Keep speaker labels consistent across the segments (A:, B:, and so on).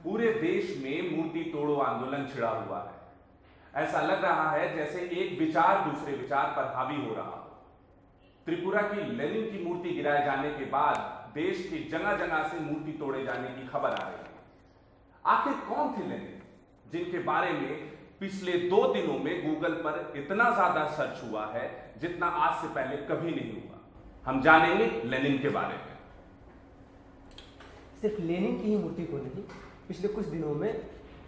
A: पूरे देश में मूर्ति तोड़ो आंदोलन छिड़ा हुआ है। ऐसा लग रहा है जैसे एक विचार दूसरे विचार पर हावी हो रहा हो। त्रिपुरा की लेनिन की मूर्ति गिराए जाने के बाद देश की जगह जगह से मूर्ति तोड़े जाने की खबर आ रही है। आखिर कौन थे लेनिन, जिनके बारे में पिछले 2 दिनों में गूगल पर इतना ज्यादा सर्च हुआ है जितना आज से पहले कभी नहीं हुआ। हम जानेंगे लेनिन के बारे में।
B: सिर्फ लेनिन की ही मूर्ति को नहीं, पिछले कुछ दिनों में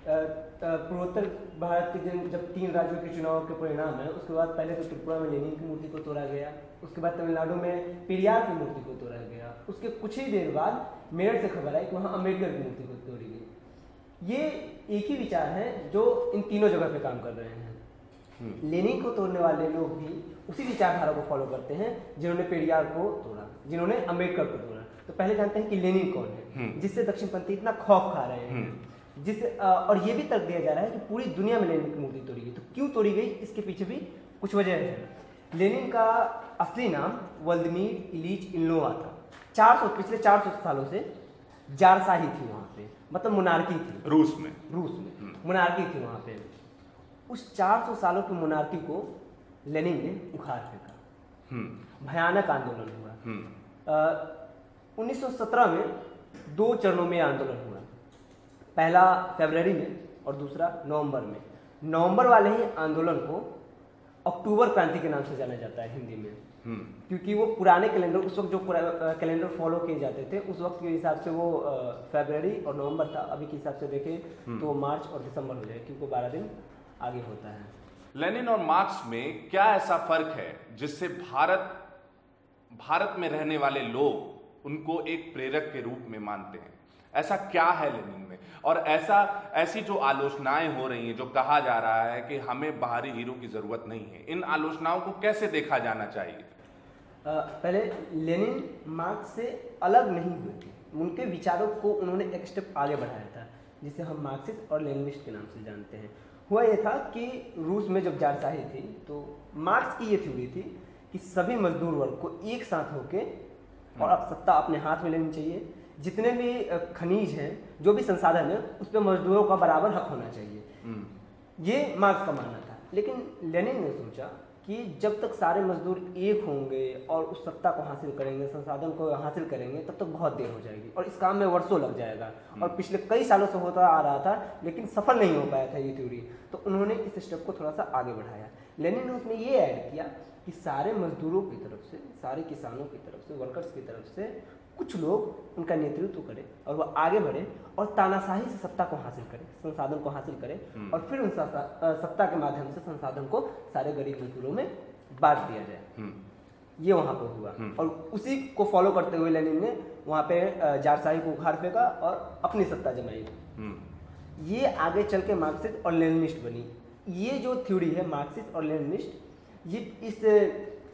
B: पूर्वोत्तर भारत के जब 3 राज्यों के चुनाव के परिणाम है, उसके बाद पहले तो त्रिपुरा में लेनिन की मूर्ति को तोड़ा गया, उसके बाद तमिलनाडु में पेरियार की मूर्ति को तोड़ा गया, उसके कुछ ही देर बाद मेरठ से खबर आई कि वहाँ अम्बेडकर की मूर्ति को तोड़ी गई। ये एक ही विचार है जो इन तीनों जगह पे काम कर रहे हैं। लेनिन को तोड़ने वाले लोग भी उसी विचारधारा को फॉलो करते हैं जिन्होंने पेरियार को तोड़ा, जिन्होंने अम्बेडकर को तोड़ा। तो पहले जानते हैं कि लेनिन कौन है, जिससे दक्षिणपंथी इतना खौफ खा रहे हैं, जिससे और ये भी तर्क दिया जा रहा है कि पूरी दुनिया में लेनिन की मूर्ति तोड़ी गई। तो क्यों तोड़ी गई, इसके पीछे भी कुछ वजह है। लेनिन का असली नाम व्लादिमीर इलीच इल्नोवा था। पिछले 400 सालों से जारशाही थी वहाँ पे, मतलब मोनार्की थी। रूस में मोनार्की थी वहाँ पे। उस 400 सालों की मोनार्की को लेनिन ने उखाड़ फेंका। भयानक आंदोलन हुआ। 1917 में 2 चरणों में आंदोलन हुआ, पहला फरवरी में और दूसरा नवंबर में। नवंबर वाले ही आंदोलन को अक्टूबर क्रांति के नाम से जाना जाता है हिंदी में, क्योंकि वो पुराने कैलेंडर, उस वक्त जो कैलेंडर फॉलो किए जाते थे उस वक्त के हिसाब से वो फरवरी और नवंबर था। अभी के हिसाब से देखें तो मार्च और दिसंबर हो जाए, क्योंकि 12 दिन आगे होता है।
A: लेनिन और मार्क्स में क्या ऐसा फर्क है जिससे भारत में रहने वाले लोग उनको एक प्रेरक के रूप में मानते हैं? ऐसा क्या है लेनिन में? और ऐसी जो आलोचनाएं हो रही हैं, जो कहा जा रहा है कि हमें बाहरी हीरो की जरूरत नहीं है, इन आलोचनाओं को कैसे देखा जाना चाहिए?
B: पहले लेनिन मार्क्स से अलग नहीं हुए थे, उनके विचारों को उन्होंने एक स्टेप आगे बढ़ाया था, जिसे हम मार्क्सिस्ट और लेनिनिस्ट के नाम से जानते हैं। हुआ ये था कि रूस में जब जारशाही थी तो मार्क्स की ये थ्योरी थी कि सभी मजदूर वर्ग को एक साथ होके और अब सत्ता अपने हाथ में लेनी चाहिए। जितने भी खनिज हैं, जो भी संसाधन है, उस पर मजदूरों का बराबर हक होना चाहिए। ये मार्क्स का मानना था। लेकिन लेनिन ने सोचा कि जब तक सारे मजदूर एक होंगे और उस सत्ता को हासिल करेंगे, संसाधन को हासिल करेंगे, तब तक बहुत देर हो जाएगी और इस काम में वर्षों लग जाएगा। और पिछले कई सालों से होता आ रहा था, लेकिन सफल नहीं हो पाया था ये थ्योरी। तो उन्होंने इस स्टेप को थोड़ा सा आगे बढ़ाया। लेनिन ने उसमें ये ऐड किया कि सारे मजदूरों की तरफ से, सारे किसानों की तरफ से, वर्कर्स की तरफ से कुछ लोग उनका नेतृत्व करें और वो आगे बढ़े और तानाशाही से सत्ता को हासिल करें, संसाधन को हासिल करें और फिर उन सत्ता के माध्यम से संसाधन को सारे गरीब मजदूरों में बांट दिया जाए। ये वहाँ पर हुआ और उसी को फॉलो करते हुए लेनिन ने वहाँ पे जारशाही को उखाड़ फेंका और अपनी सत्ता जमाई। ये आगे चल के मार्क्सिस्ट और लेनिनिस्ट बनी। ये जो थ्योरी है मार्क्सिस्ट और लेनिनिस्ट, ये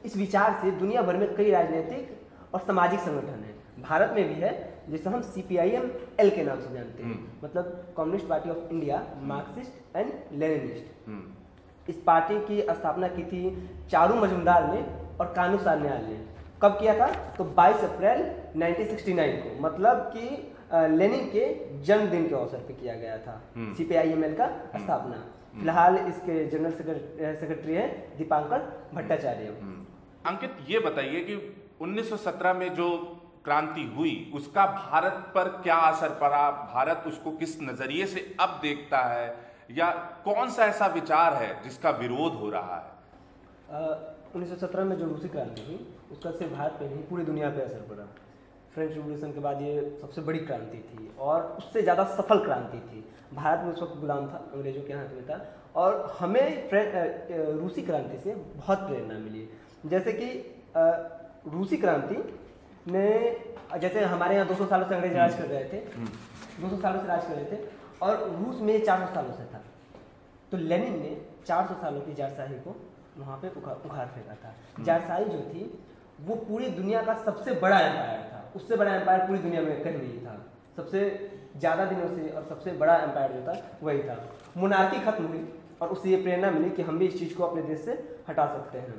B: इस विचार से दुनिया भर में कई राजनीतिक और सामाजिक संगठन हैं। भारत में भी है, जिसे हम CPIM-L के नाम से जानते हैं, मतलब communist party of India, Marxist and Leninist. इस पार्टी की स्थापना की थी चारू मजुमदार ने और कानू सान्याल ने। कब किया था? तो 22 अप्रैल 1969 को, मतलब कि लेनिन के जन्मदिन के अवसर पर किया गया था CPIM-L का स्थापना। फिलहाल इसके जनरल सेक्रेटरी है दीपांकर भट्टाचार्य।
A: अंकित, ये बताइए कि 1917 में जो क्रांति हुई उसका भारत पर क्या असर पड़ा? भारत उसको किस नजरिए से अब देखता है, या कौन सा ऐसा विचार है जिसका विरोध हो रहा है?
B: 1917 में जो रूसी क्रांति हुई उसका सिर्फ भारत पे नहीं पूरी दुनिया पे असर पड़ा। फ्रेंच रिवॉल्यूशन के बाद ये सबसे बड़ी क्रांति थी और उससे ज़्यादा सफल क्रांति थी। भारत में उस वक्त गुलाम था, अंग्रेजों के हाथ में था और हमें रूसी क्रांति से बहुत प्रेरणा मिली। जैसे कि रूसी क्रांति ने, जैसे हमारे यहाँ 200 सालों से अंग्रेज राज कर रहे थे, 200 सालों से राज कर रहे थे और रूस में 400 सालों से था। तो लेनिन ने 400 सालों की जारशाही को वहाँ पे उखाड़ फेंका था। जारशाही जो थी वो पूरी दुनिया का सबसे बड़ा एम्पायर था, उससे बड़ा एम्पायर पूरी दुनिया में कहीं नहीं था। सबसे ज़्यादा दिनों से और सबसे बड़ा एम्पायर जो था वही था। मोनार्की खत्म हुई और उससे ये प्रेरणा मिली कि हम भी इस चीज़ को अपने देश से हटा सकते हैं।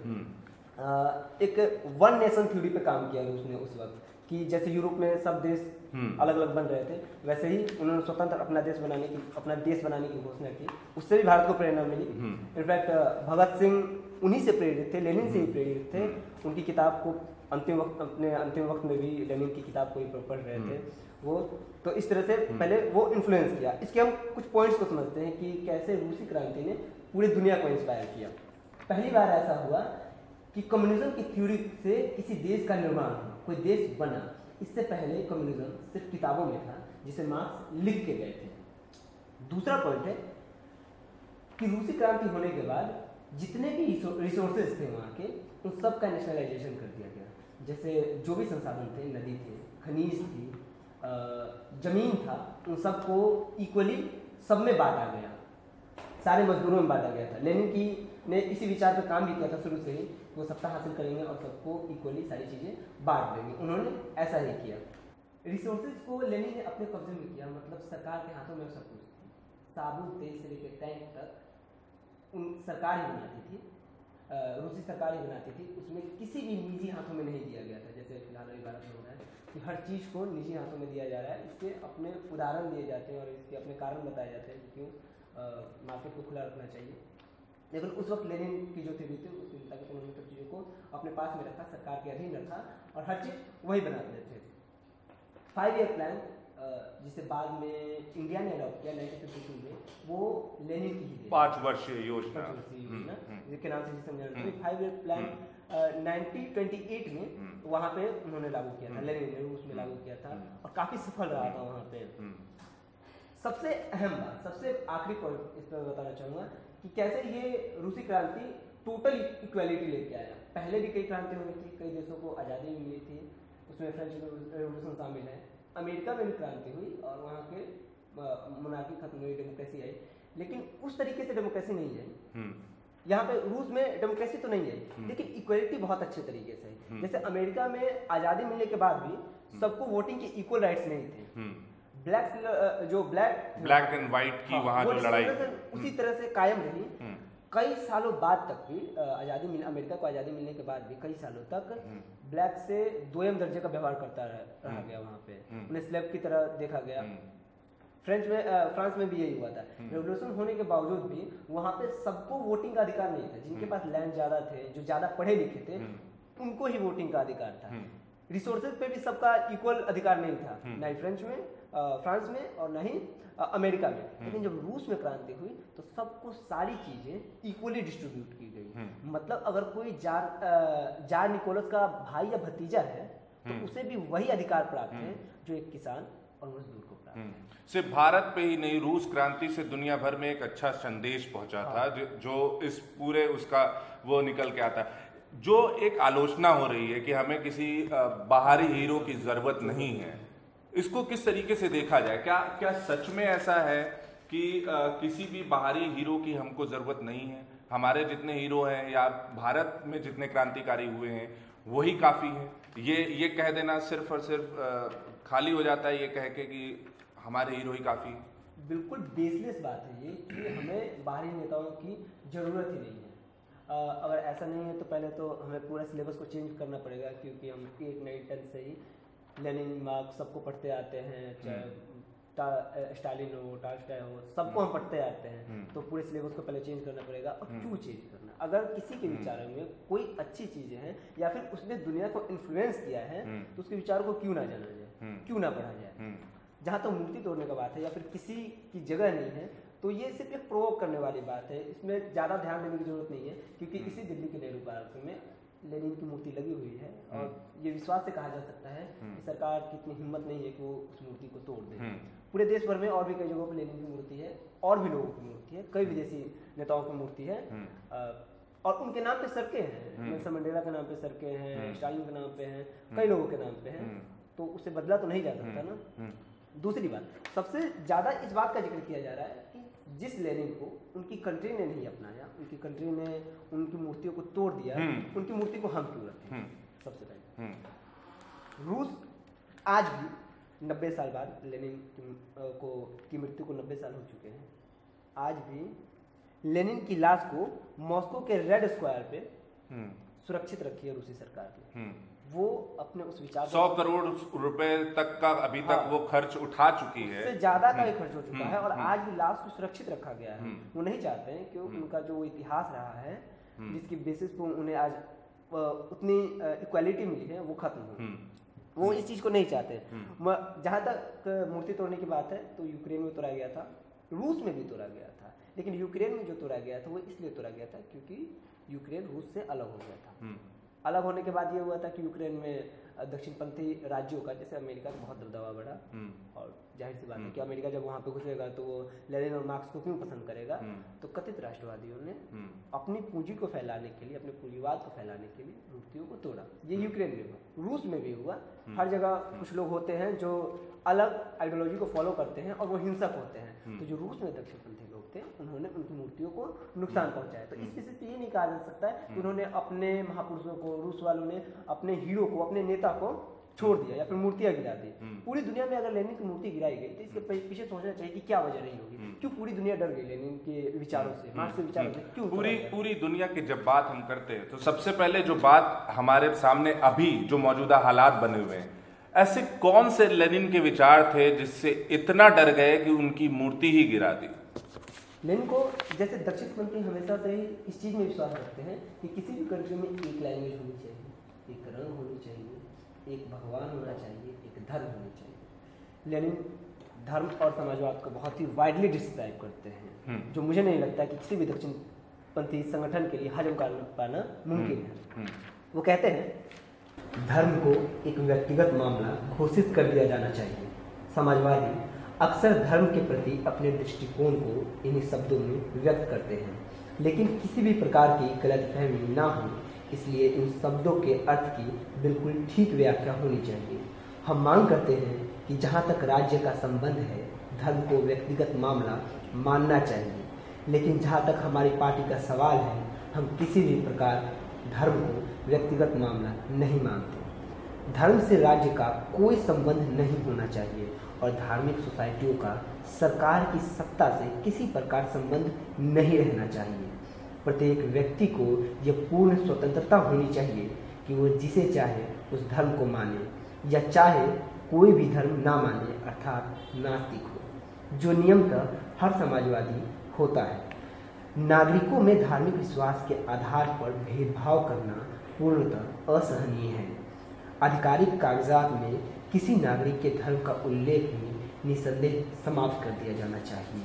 B: एक वन नेशन थ्योरी पे काम किया रूस ने उस वक्त, कि जैसे यूरोप में सब देश अलग अलग बन रहे थे, वैसे ही उन्होंने स्वतंत्र अपना देश बनाने की घोषणा की। उससे भी भारत को प्रेरणा मिली। इनफैक्ट भगत सिंह उन्हीं से प्रेरित थे, लेनिन से ही प्रेरित थे। उनकी किताब को अपने अंतिम वक्त में भी लेनिन की किताब को ही पढ़ रहे थे वो। तो इस तरह से पहले वो इन्फ्लुएंस किया। इसके हम कुछ पॉइंट्स को समझते हैं कि कैसे रूसी क्रांति ने पूरी दुनिया को इंस्पायर किया। पहली बार ऐसा हुआ कि कम्युनिज्म की थ्योरी से किसी देश का निर्माण हुआ, कोई देश बना। इससे पहले कम्युनिज्म सिर्फ किताबों में था, जिसे मार्क्स लिख के गए थे। दूसरा पॉइंट है कि रूसी क्रांति होने के बाद जितने भी रिसोर्सेज थे वहाँ के, उन सब का नेशनलाइजेशन कर दिया गया। जैसे जो भी संसाधन थे, नदी थे, खनिज थी, जमीन था, उन सबको इक्वली सब में बांटा गया, सारे मजदूरों में बांटा गया था। लेनिन की ने इसी विचार पर काम भी किया था शुरू से ही, वो सत्ता हासिल करेंगे और सबको इक्वली सारी चीज़ें बांट देंगे। उन्होंने ऐसा ही किया। रिसोर्सेज को लेनिन ने अपने कब्जे में किया, मतलब सरकार के हाथों में सब कुछ थी। साबुन तेल से लेकर टैंक तक उन सरकार ही बनाती थी, रूसी सरकार ही बनाती थी। उसमें किसी भी निजी हाथों में नहीं दिया गया था। जैसे फिलहाल अभी भारत में हो रहा है कि हर चीज़ को निजी हाथों में दिया जा रहा है। इसके अपने उदाहरण दिए जाते हैं और इसके अपने कारण बताए जाते हैं कि क्यों मार्केट को खुला रखना चाहिए। लेकिन उस वक्त लेनिन की जो थ्योरी थी उसके मुताबिक उन्होंने सब चीज़ों को अपने पास में रखा, सरकार के अधीन रखा और हर चीज़ वही बनाते थे। 5 ईयर प्लान जिसे बाद में इंडिया ने अडॉप्ट किया 1952 में, वो लेनिन की ही
A: 5 वर्षीय योजना
B: जिसके नाम से जिसे हम जानते हैं। 5 ईयर प्लान 1928 में वहाँ पे उन्होंने लागू किया था, लेनिन ने उसमें लागू किया था और काफ़ी सफल रहा था वहाँ पे। सबसे अहम बात, सबसे आखिरी पॉइंट इस पर बताना चाहूँगा कि कैसे ये रूसी क्रांति टोटल इक्वालिटी लेके आया। पहले भी कई क्रांति हुई थी, कई देशों को आज़ादी भी मिली थी, उसमें फ्रेंच रेवोल्यूशन शामिल है। अमेरिका में भी क्रांति हुई और वहाँ के मोनार्की खत्म हुई, डेमोक्रेसी आई, लेकिन उस तरीके से डेमोक्रेसी नहीं आई। यहाँ पे रूस में डेमोक्रेसी तो नहीं आई, लेकिन इक्वलिटी बहुत अच्छे तरीके से आई। जैसे अमेरिका में आज़ादी मिलने के बाद भी सबको वोटिंग के इक्वल राइट्स नहीं थे।
A: ब्लैक एंड व्हाइट की वहाँ जो लड़ाई
B: उसी तरह से कायम रही। कई सालों बाद तक भी अमेरिका को आज़ादी मिलने के बाद भी कई सालों तक ब्लैक से दोयम दर्जे का व्यवहार करता रहा गया। वहाँ पे उन्हें स्लेव की तरह देखा गया। फ्रांस में भी यही हुआ था। रेवोल्यूशन होने के बावजूद भी वहाँ पे सबको वोटिंग का अधिकार नहीं था। जिनके पास लैंड ज़्यादा थे, जो ज़्यादा पढ़े लिखे थे, उनको ही वोटिंग का अधिकार था। रिसोर्सेज पे भी सबका इक्वल अधिकार नहीं था, ना ही फ्रांस में और ना ही अमेरिका में। लेकिन जब रूस में क्रांति हुई तो सबको सारी चीज़ें इक्वली डिस्ट्रीब्यूट की गई। मतलब अगर कोई जार निकोलस का भाई या भतीजा है तो उसे भी वही अधिकार प्राप्त है जो एक किसान और मजदूर को प्राप्त है।
A: सिर्फ भारत पे ही नहीं, रूस क्रांति से दुनिया भर में एक अच्छा संदेश पहुंचा था जो इस पूरे उसका वो निकल के आता है। जो एक आलोचना हो रही है कि हमें किसी बाहरी हीरो की जरूरत नहीं है, इसको किस तरीके से देखा जाए? क्या सच में ऐसा है कि किसी भी बाहरी हीरो की हमको जरूरत नहीं है? हमारे जितने हीरो हैं या भारत में जितने क्रांतिकारी हुए हैं वही काफ़ी है? ये कह देना सिर्फ और सिर्फ खाली हो जाता है ये कह के कि हमारे हीरो ही काफ़ी है।
B: बिल्कुल बेसलेस बात है ये कि हमें बाहरी नेताओं की ज़रूरत ही नहीं है। अगर ऐसा नहीं है तो पहले तो हमें पूरा सिलेबस को चेंज करना पड़ेगा, क्योंकि हम 8, 9, 10 से ही लेनिन, मार्क्स सबको पढ़ते आते हैं, चाहे स्टालिन हो, टॉल्स्टॉय हो, सबको हम पढ़ते आते हैं। तो पूरे सिलेबस को पहले चेंज करना पड़ेगा। और क्यों चेंज करना? अगर किसी के विचारों में कोई अच्छी चीज़ें हैं या फिर उसने दुनिया को इन्फ्लुएंस किया है तो उसके विचारों को क्यों ना जाना जाए, क्यों ना पढ़ा जाए? जहाँ तो मूर्ति तोड़ने का बात है या फिर किसी की जगह नहीं है तो ये सिर्फ एक प्रोवोक करने वाली बात है। इसमें ज़्यादा ध्यान देने की जरूरत नहीं है, क्योंकि इसी दिल्ली के नेहरू पार्क में लेनिन की मूर्ति लगी हुई है और ये विश्वास से कहा जा सकता है कि सरकार की इतनी हिम्मत नहीं है कि वो उस मूर्ति को तोड़ दे। पूरे देश भर में और भी कई जगहों पर लेनिन की मूर्ति है और भी लोगों की मूर्ति है, कई विदेशी नेताओं की मूर्ति है और उनके नाम पे सड़कें हैं। नेल्सन मंडेला के नाम पे सड़कें हैं, स्टालिन के नाम पे हैं, कई लोगों के नाम पे हैं। तो उसे बदला तो नहीं जा सकता ना। दूसरी बात, सबसे ज़्यादा इस बात का जिक्र किया जा रहा है कि जिस लेनिन को उनकी कंट्री ने नहीं अपनाया, उनकी कंट्री ने उनकी मूर्तियों को तोड़ दिया, उनकी मूर्ति को हम क्यों रखें? सबसे पहले रूस आज भी 90 साल बाद लेनिन की मृत्यु को 90 साल हो चुके हैं, आज भी लेनिन की लाश को मॉस्को के रेड स्क्वायर पे सुरक्षित रखी है रूसी सरकार ने। वो अपने उस विचार
A: 100 करोड़ रुपए तक का अभी तक वो खर्च उठा चुकी है,
B: उससे ज्यादा का ही खर्च हो चुका है, और आज भी लाश को सुरक्षित रखा गया है। वो नहीं चाहते हैं कि उनका जो इतिहास रहा है, जिसकी बेसिस पर उन्हें आज उतनी इक्वालिटी मिली है, वो खत्म हो। वो इस चीज को नहीं चाहते। जहां तक मूर्ति तोड़ने की बात है, तो यूक्रेन में तोड़ा गया था, रूस में भी तोड़ा गया था, लेकिन यूक्रेन में जो तोड़ा गया था वो इसलिए तोड़ा गया था क्योंकि यूक्रेन रूस से अलग हो गया था। अलग होने के बाद ये हुआ था कि यूक्रेन में दक्षिणपंथी राज्यों का, जैसे अमेरिका का बहुत दबदबा बढ़ा, और जाहिर सी बात है कि अमेरिका जब वहाँ पे घुसेगा तो वो लेनिन और मार्क्स को क्यों पसंद करेगा। तो कथित राष्ट्रवादियों ने अपनी पूंजी को फैलाने के लिए, अपने पूंजीवाद को फैलाने के लिए मूर्तियों को तोड़ा। ये यूक्रेन में हुआ, रूस में भी हुआ। हर जगह कुछ लोग होते हैं जो अलग आइडियोलॉजी को फॉलो करते हैं और वो हिंसक होते हैं। तो जो रूस में दक्षिणपंथी लोग थे, उन्होंने उनकी मूर्तियों को नुकसान पहुंचाया। तो इस स्थिति से ये नहीं कहा जा सकता है कि उन्होंने अपने महापुरुषों को, रूस वालों ने अपने हीरो को, अपने नेता को छोड़ दिया या फिर मूर्तियां गिरा दी। पूरी दुनिया में अगर लेनिन की मूर्ति गिराई गई तो इसके पीछे सोचना चाहिए कि क्या वजह रही होगी, क्यों पूरी दुनिया डर गई लेनिन के विचारों से, मार्क्स के विचारों से, क्यों?
A: पूरी दुनिया की जब बात हम करते हैं तो सबसे पहले जो बात हमारे सामने अभी जो मौजूदा हालात बने हुए हैं, ऐसे कौन से लेनिन के विचार थे जिससे इतना डर गए कि उनकी मूर्ति ही गिरा दी?
B: लेनिन को, जैसे दक्षिणपंथी हमेशा से ही इस चीज में विश्वास रखते हैं कि किसी भी कंट्री में एक लैंग्वेज होनी चाहिए, एक रंग होनी चाहिए, एक भगवान होना चाहिए, एक धर्म होनी चाहिए। लेनिन धर्म और समाजवाद को बहुत ही वाइडली डिस्क्राइब करते हैं, जो मुझे नहीं लगता कि किसी भी दक्षिणपंथी संगठन के लिए हजम कर पाना मुमकिन है। वो कहते हैं धर्म को एक व्यक्तिगत मामला घोषित कर दिया जाना चाहिए। समाजवादी अक्सर धर्म के प्रति अपने दृष्टिकोण को इन्हीं शब्दों में व्यक्त करते हैं, लेकिन किसी भी प्रकार की गलतफहमी ना हो, इसलिए इन शब्दों के अर्थ की बिल्कुल ठीक व्याख्या होनी चाहिए। हम मांग करते हैं कि जहाँ तक राज्य का संबंध है, धर्म को व्यक्तिगत मामला मानना चाहिए, लेकिन जहाँ तक हमारी पार्टी का सवाल है, हम किसी भी प्रकार धर्म को व्यक्तिगत मामला नहीं मानते। धर्म से राज्य का कोई संबंध नहीं होना चाहिए और धार्मिक सोसाइटियों का सरकार की सत्ता से किसी प्रकार संबंध नहीं रहना चाहिए। प्रत्येक व्यक्ति को यह पूर्ण स्वतंत्रता होनी चाहिए कि वो जिसे चाहे उस धर्म को माने, या चाहे कोई भी धर्म ना माने, अर्थात नास्तिक हो, जो नियमतः हर समाजवादी होता है। नागरिकों में धार्मिक विश्वास के आधार पर भेदभाव करना पूर्णतः असहनीय है। आधिकारिक कागजात में किसी नागरिक के धर्म का उल्लेख भी निसंदेह समाप्त कर दिया जाना चाहिए।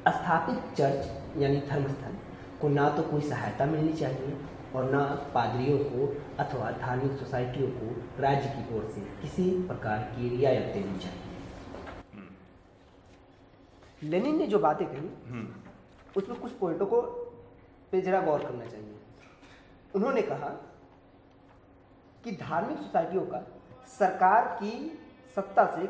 B: स्थापित चर्च यानी धर्मस्थल को ना तो कोई सहायता मिलनी चाहिए और ना पादरियों को अथवा धार्मिक सोसाइटियों को राज्य की ओर से किसी प्रकार की रियायत देनी चाहिए। लेनिन ने जो बातें कही उसमें कुछ पॉइंटों को पे जरा गौर करना चाहिए। उन्होंने कहा कि धार्मिक सोसाइटियों का सरकार की सत्ता से,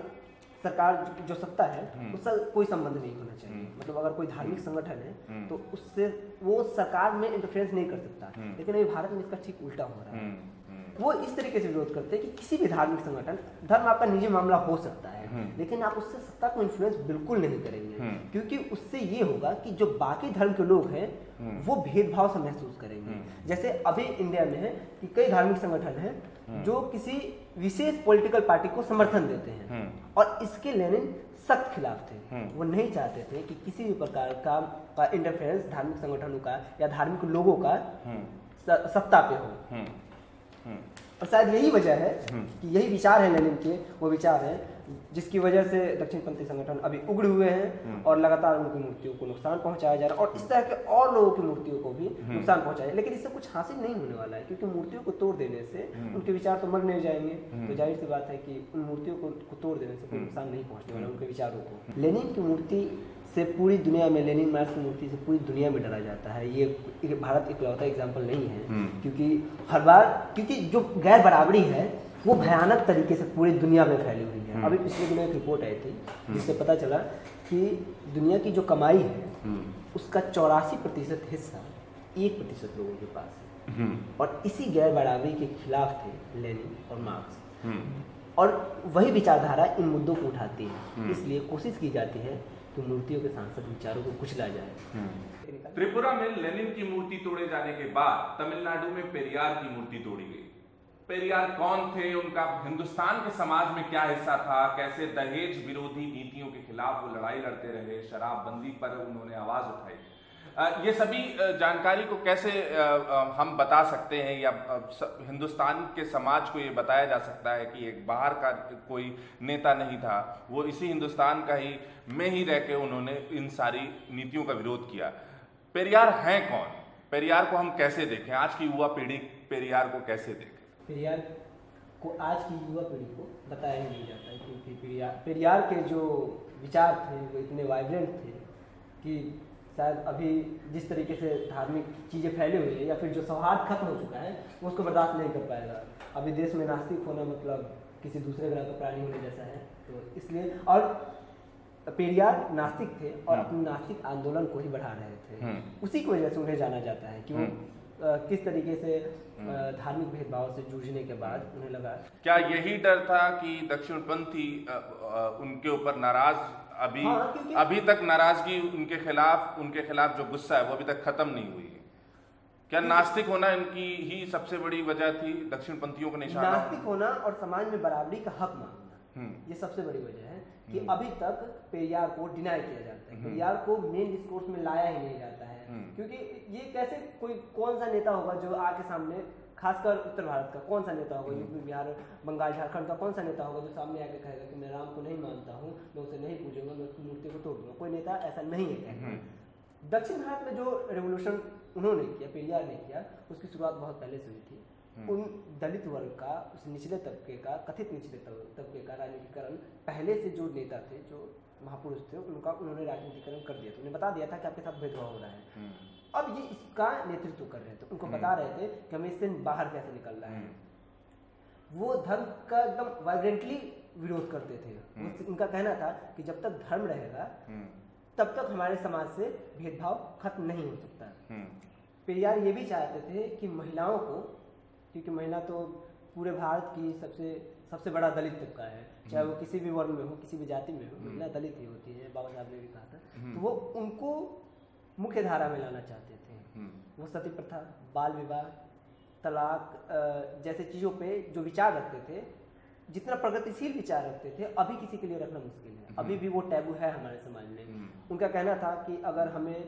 B: सरकार जो सत्ता है उससे कोई संबंध नहीं होना चाहिए। मतलब अगर कोई धार्मिक संगठन है तो उससे वो सरकार में इंटरफेरेंस नहीं कर सकता, लेकिन अभी भारत में इसका ठीक उल्टा हो रहा है। वो इस तरीके से विरोध करते हैं कि किसी भी धार्मिक संगठन, धर्म आपका निजी मामला हो सकता है, लेकिन आप उससे सत्ता को इन्फ्लुएंस बिल्कुल नहीं करेंगे, क्योंकि उससे ये होगा कि जो बाकी धर्म के लोग हैं वो भेदभाव से महसूस करेंगे। जैसे अभी इंडिया में है कि कई धार्मिक संगठन हैं जो किसी विशेष पॉलिटिकल पार्टी को समर्थन देते हैं, और इसके लेनिन सख्त खिलाफ थे। वो नहीं चाहते थे कि किसी भी प्रकार का इंटरफेरेंस धार्मिक संगठनों का या धार्मिक लोगों का सत्ता पे हो। और शायद यही वजह है कि यही विचार है लेनिन के, वो विचार है जिसकी वजह से दक्षिणपंथी संगठन अभी उगड़े हुए हैं और लगातार उनकी मूर्तियों को नुकसान पहुंचाया जा रहा है, और इस तरह के और लोगों की मूर्तियों को भी नुकसान पहुंचाया। लेकिन इससे कुछ हासिल नहीं होने वाला है, क्योंकि मूर्तियों को तोड़ देने से उनके विचार तो मर नहीं जाएंगे। तो जाहिर सी बात है कि उन मूर्तियों को तोड़ देने से कोई नुकसान नहीं पहुंचने वाला उनके विचारों को। लेनिन की मूर्ति से पूरी दुनिया में, लेनिन मार्क्स की मूर्ति से पूरी दुनिया में डरा जाता है। ये भारत इकलौता एग्जाम्पल नहीं है, क्योंकि हर बार, क्योंकि जो गैर बराबरी है वो भयानक तरीके से पूरी दुनिया में फैली हुई है। अभी पिछले दिनों एक रिपोर्ट आई थी जिससे पता चला कि दुनिया की जो कमाई है उसका 84% हिस्सा 1% लोगों के पास है, और इसी गैर बराबरी के खिलाफ थे लेनिन और मार्क्स, और वही विचारधारा इन मुद्दों को उठाती है। इसलिए कोशिश की जाती है कि मूर्तियों के सांसद विचारों को कुचला जाए।
A: त्रिपुरा में लेनिन की मूर्ति तोड़े जाने के बाद तमिलनाडु में पेरियार की मूर्ति तोड़ी गई। पेरियार कौन थे, उनका हिंदुस्तान के समाज में क्या हिस्सा था, कैसे दहेज विरोधी नीतियों के खिलाफ वो लड़ाई लड़ते रहे, शराबबंदी पर उन्होंने आवाज उठाई, ये सभी जानकारी को कैसे हम बता सकते हैं, या हिंदुस्तान के समाज को ये बताया जा सकता है कि एक बाहर का कोई नेता नहीं था, वो इसी हिंदुस्तान का ही में ही रह के उन्होंने इन सारी नीतियों का विरोध किया। पेरियार हैं कौन, पेरियार को हम कैसे देखें, आज की युवा पीढ़ी पेरियार को कैसे देखें?
B: पेरियार को आज की युवा पीढ़ी को बताया ही नहीं जाता है, क्योंकि पेरियार के जो विचार थे वो इतने वाइब्रेंट थे कि शायद अभी जिस तरीके से धार्मिक चीज़ें फैली हुई है या फिर जो सौहार्द खत्म हो चुका है वो उसको बर्दाश्त नहीं कर पाएगा। अभी देश में नास्तिक होना मतलब किसी दूसरे ग्रह का प्राणी होने जैसा है, तो इसलिए और पेरियार नास्तिक थे और अपने नास्तिक आंदोलन को ही बढ़ा रहे थे, उसी की वजह से उन्हें जाना जाता है कि वो किस तरीके से धार्मिक भेदभाव से जूझने के बाद उन्हें लगा।
A: क्या यही डर था कि दक्षिणपंथी उनके ऊपर नाराज, अभी तक नाराजगी उनके खिलाफ जो गुस्सा है वो अभी तक खत्म नहीं हुई है? क्या नास्तिक होना इनकी ही सबसे बड़ी वजह थी, दक्षिणपंथियों का निशाना?
B: नास्तिक होना और समाज में बराबरी का हक मांगना, ये सबसे बड़ी वजह है कि अभी तक पेरियार को डिनाई किया जाता है, पेरियार को मेन डिस्कोर्स में लाया ही नहीं जाता है, क्योंकि ये कैसे कौन सा नेता होगा जो आके सामने, खासकर उत्तर भारत का कौन सा नेता होगा, यूपी बिहार बंगाल झारखंड का कौन सा नेता होगा जो सामने आके कहेगा कि मैं राम को नहीं मानता हूँ, मैं उसे नहीं पूजूंगा, मैं उसकी मूर्ति को तोड़ दूंगा? कोई नेता ऐसा नहीं है। दक्षिण भारत में जो रेवोल्यूशन उन्होंने किया, पेरियार ने किया, उसकी शुरुआत बहुत पहले से हुई थी। उन दलित वर्ग का, उस निचले तबके का, कथित निचले तबके का राजनीतिकरण पहले से जो नेता थे, जो महापुरुष थे, उन्होंने राजनीतिकरण कर दिया था, उन्हें बता दिया था कि आपके साथ भेदभाव हो रहा है। अब ये इसका नेतृत्व कर रहे थे, उनको बता रहे थे कि हमें इससे बाहर कैसे निकलना है। वो धर्म का एकदम वाइब्रेंटली विरोध करते थे। उनका कहना था कि जब तक धर्म रहेगा तब तक हमारे समाज से भेदभाव खत्म नहीं हो सकता। पेरियार ये भी चाहते थे कि महिलाओं को, क्योंकि महिला तो पूरे भारत की सबसे बड़ा दलित तबका है, चाहे वो किसी भी वर्ण में हो, किसी भी जाति में हो, महिला दलित ही होती है, बाबा साहब ने भी कहा था। तो वो उनको मुख्य धारा में लाना चाहते थे। वो सती प्रथा, बाल विवाह, तलाक जैसे चीज़ों पे जो विचार रखते थे, जितना प्रगतिशील विचार रखते थे, अभी किसी के लिए रखना मुश्किल है, अभी भी वो टैबू है हमारे समाज में। उनका कहना था कि अगर हमें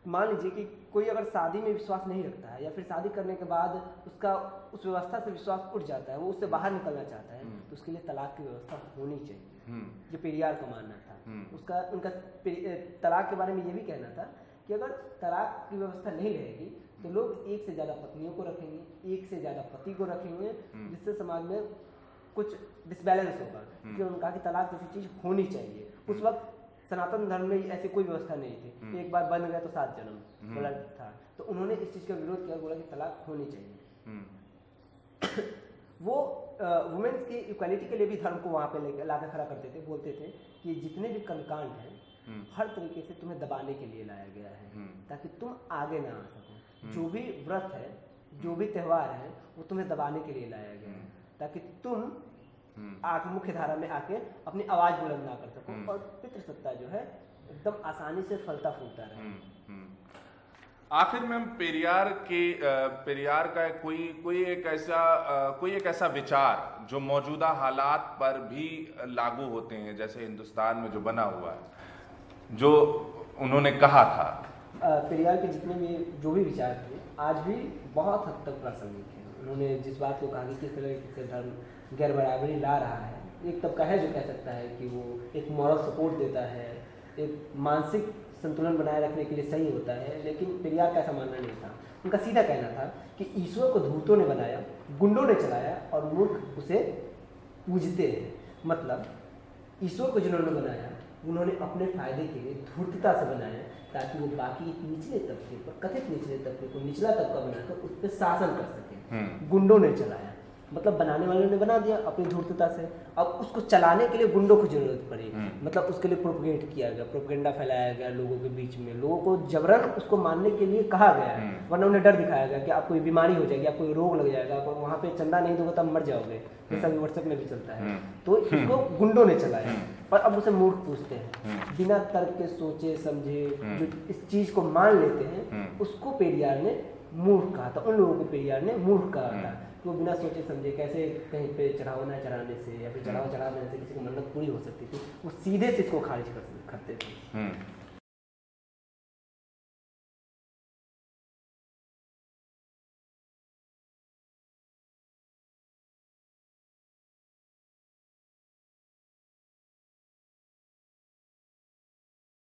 B: मान लीजिए कि कोई अगर शादी में विश्वास नहीं रखता है या फिर शादी करने के बाद उसका उस व्यवस्था से विश्वास उठ जाता है, वो उससे बाहर निकलना चाहता है, तो उसके लिए तलाक की व्यवस्था होनी चाहिए। ये पेरियार का मानना था। उनका तलाक के बारे में ये भी कहना था कि अगर तलाक की व्यवस्था नहीं रहेगी तो लोग एक से ज़्यादा पत्नियों को रखेंगे, एक से ज़्यादा पति को रखेंगे, जिससे समाज में कुछ डिसबैलेंस होगा। क्योंकि उन्होंने कहा कि तलाक जैसी चीज़ होनी चाहिए। उस वक्त सनातन धर्म में ऐसी कोई व्यवस्था नहीं थी, एक बार बन गया तो 7 जन्म बोला था। तो उन्होंने इस चीज़ का विरोध किया, बोला कि तलाक होनी चाहिए। वो वुमेन्स की इक्वालिटी के लिए भी धर्म को वहाँ पे लाकर खड़ा करते थे, बोलते थे कि जितने भी कर्मकांड हैं हर तरीके से तुम्हें दबाने के लिए लाया गया है ताकि तुम आगे ना आ सको। जो भी व्रत है, जो भी त्यौहार है, वो तुम्हें दबाने के लिए लाया गया है ताकि तुम आगे मुख्य धारा में आके अपनी आवाज बुलंद ना कर सको और पितृसत्ता जो है एकदम आसानी से फलता फूलता रहे।
A: आखिर में हम पेरियार का कोई एक ऐसा विचार जो मौजूदा हालात पर भी लागू होते हैं, जैसे हिंदुस्तान में जो बना हुआ है, जो उन्होंने कहा था।
B: पेरियार के जितने भी जो भी विचार थे आज भी बहुत हद तक प्रासंगिक है। उन्होंने जिस बात को कहा कि किस तरह से धर्म गैर बराबरी ला रहा है, एक तबका है जो कह सकता है कि वो एक मॉरल सपोर्ट देता है, एक मानसिक संतुलन बनाए रखने के लिए सही होता है, लेकिन पेरियार का ऐसा मानना नहीं था। उनका सीधा कहना था कि ईश्वर को धूर्तों ने बनाया, गुंडों ने चलाया और मूर्ख उसे पूजते हैं। मतलब ईश्वर को जिन्होंने बनाया उन्होंने अपने फायदे के लिए धूर्तता से बनाया ताकि वो बाकी निचले तबके पर, कथित निचले तबके को निचला तबका बनाकर उस पर शासन कर सके। गुंडों ने चलाया, मतलब बनाने वालों ने बना दिया अपनी धूर्तता से, अब उसको चलाने के लिए गुंडों को जरूरत पड़ी। मतलब उसके लिए प्रोपगेट किया गया, प्रोपेगेंडा फैलाया गया लोगों के बीच में, लोगों को जबरन उसको मानने के लिए कहा गया, वरना उन्हें डर दिखाया गया कि आपको बीमारी हो जाएगी, आपको रोग लग जाएगा, आप वहाँ पे चंदा नहीं दोगे तब मर जाओगे, जैसा भी व्हाट्सएप में भी चलता है। तो इसको गुंडों ने चलाया और अब उसे मूर्ख पूछते हैं, बिना तर्क के सोचे समझे जो इस चीज को मान लेते हैं उसको पेरियार ने मूर्ख कहा था, उन लोगों को पेरियार ने मूर्ख कहा था कि वो बिना सोचे समझे कैसे कहीं पे चढ़ावा चढ़ाने से या फिर चढ़ावा चढ़ा देने से किसी की मन्नत पूरी हो सकती थी, वो सीधे से इसको खारिज करते थे।